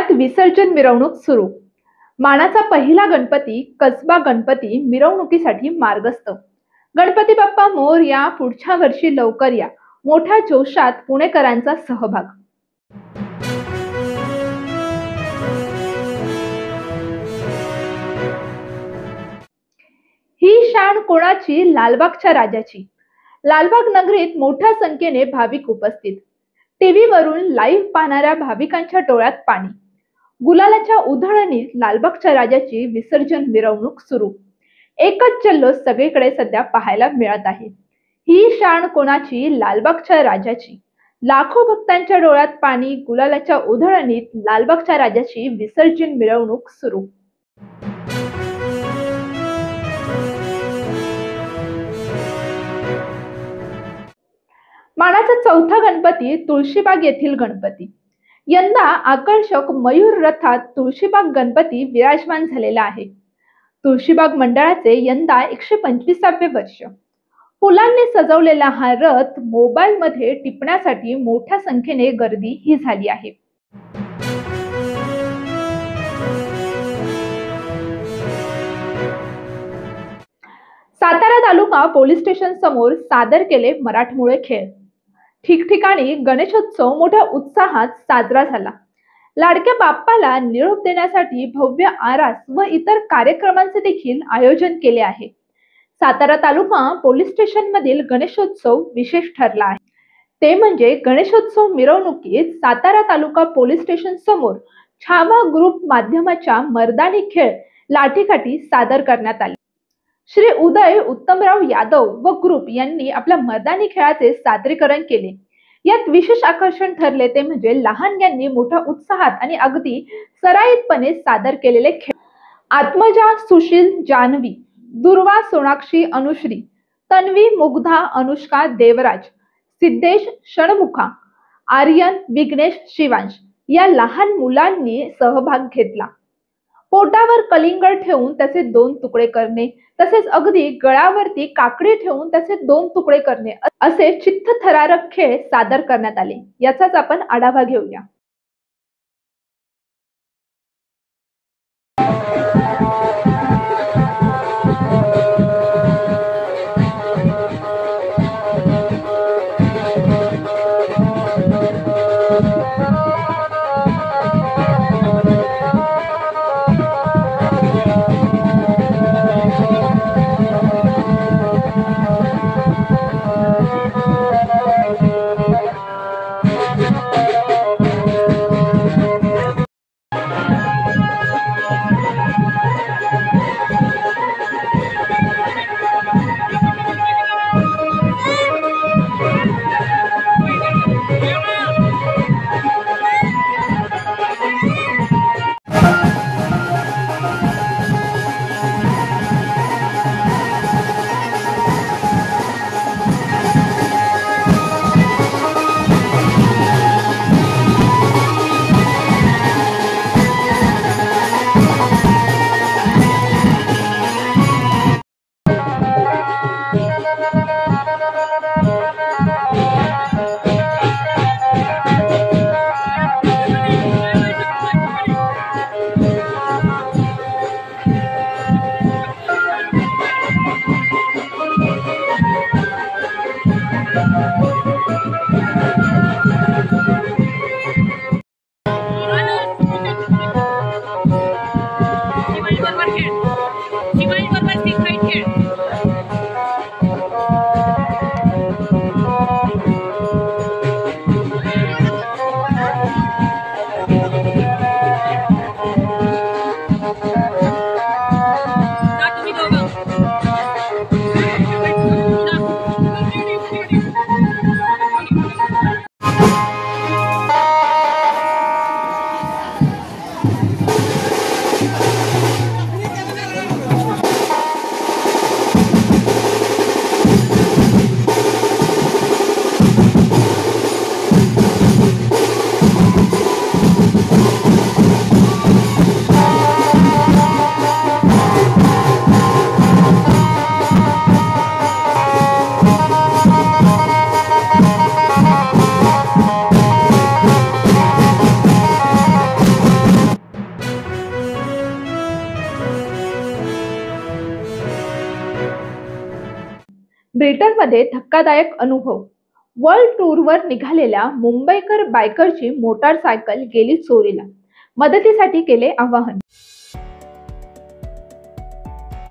पुण्यात विसर्जन मिरवणूक सुरू। मानाचा पहिला गणपती कसबा गणपती मिरवणुकीसाठी मार्गस्थ। गणपती बाप्पा मोरया, पुढच्या वर्षी लवकर या, मोठ्या जोशात पुणेकरांचा सहभाग। ही शान कोणाची? लालबागच्या राजाची। लालबाग नगरीत मोठ्या संख्येने भाविक उपस्थित। टीव्ही वरून लाईव्ह पाहणाऱ्या भाविकांच्या डोळ्यात पाणी। गुलालाच्या उधळणीत लालबागच्या राजाची विसर्जन मिरवणूक सुरू। एकच जल्लोष सगळीकडे सध्या पाहायला मिळत आहे। ही शान कोणाची? लालबागच्या राजाची। लाखो भक्तांच्या डोळ्यात पाणी, गुलालाच्या उधळणीत लालबागच्या राजाची विसर्जन मिरवणूक सुरू। मानाचा चौथा गणपती तुळशीबाग येथील गणपती। यंदा आकर्षक मयूर रथात तुळशीबाग गणपती विराजमान झालेला आहे। तुळशीबाग मंडळाचे यंदा 125वे वर्ष। फुलांनी सजवलेला हा रथ मोबाईल मध्ये टिपण्यासाठी मोठ्या संख्येने गर्दी ही झाली आहे। सातारा तालुका पोलीस स्टेशन समोर सादर केले मराठमोळे खेळ। ठिकठिकाणी गणेशोत्सव मोठ्या उत्साहात साजरा झाला। लाडक्या बाप्पाला निरोप देण्यासाठी भव्य आरास व इतर कार्यक्रमांचे देखील आयोजन केले आहे। सातारा तालुका पोलीस स्टेशन मधील गणेशोत्सव विशेष ठरला आहे। ते म्हणजे गणेशोत्सव मिरवणुकीत सातारा तालुका पोलीस स्टेशन समोर छावा ग्रुप माध्यमाच्या मर्दानी खेळ लाठीकाठी सादर करण्यात आले। श्री उदय उत्तमराव यादव व ग्रुप यांनी आपल्या मर्दानी खेळाचे सादरीकरण केले। यात विशेष आकर्षण ठरले ते म्हणजे लहानग्यांनी मोठ्या उत्साहात आणि अगदी सराईतपणे सादर केलेले खेळ। आत्मजा, सुशील, जान्हवी, दुर्वा, सोनाक्षी, अनुश्री, तन्वी, मुग्धा, अनुष्का, देवराज, सिद्धेश, षणमुखा, आर्यन, विघ्नेश, शिवांश या लहान मुलांनी सहभाग घेतला। पोटावर कलिंगड ठेवून त्याचे 2 तुकडे करणे, तसेच अगदी गळ्यावरती काकडी ठेवून त्याचे 2 तुकडे करणे असे चित्तथरारक खेळ सादर करण्यात आले। याचाच आपण आढावा घेऊया। ब्रिटनमध्ये धक्कादायक अनुभव. वर्ल्ड टूरवर निघालेल्या मुंबईकर बायकरची मोटारसायकल गेली चोरीला. मदतीसाठी केले आवाहन.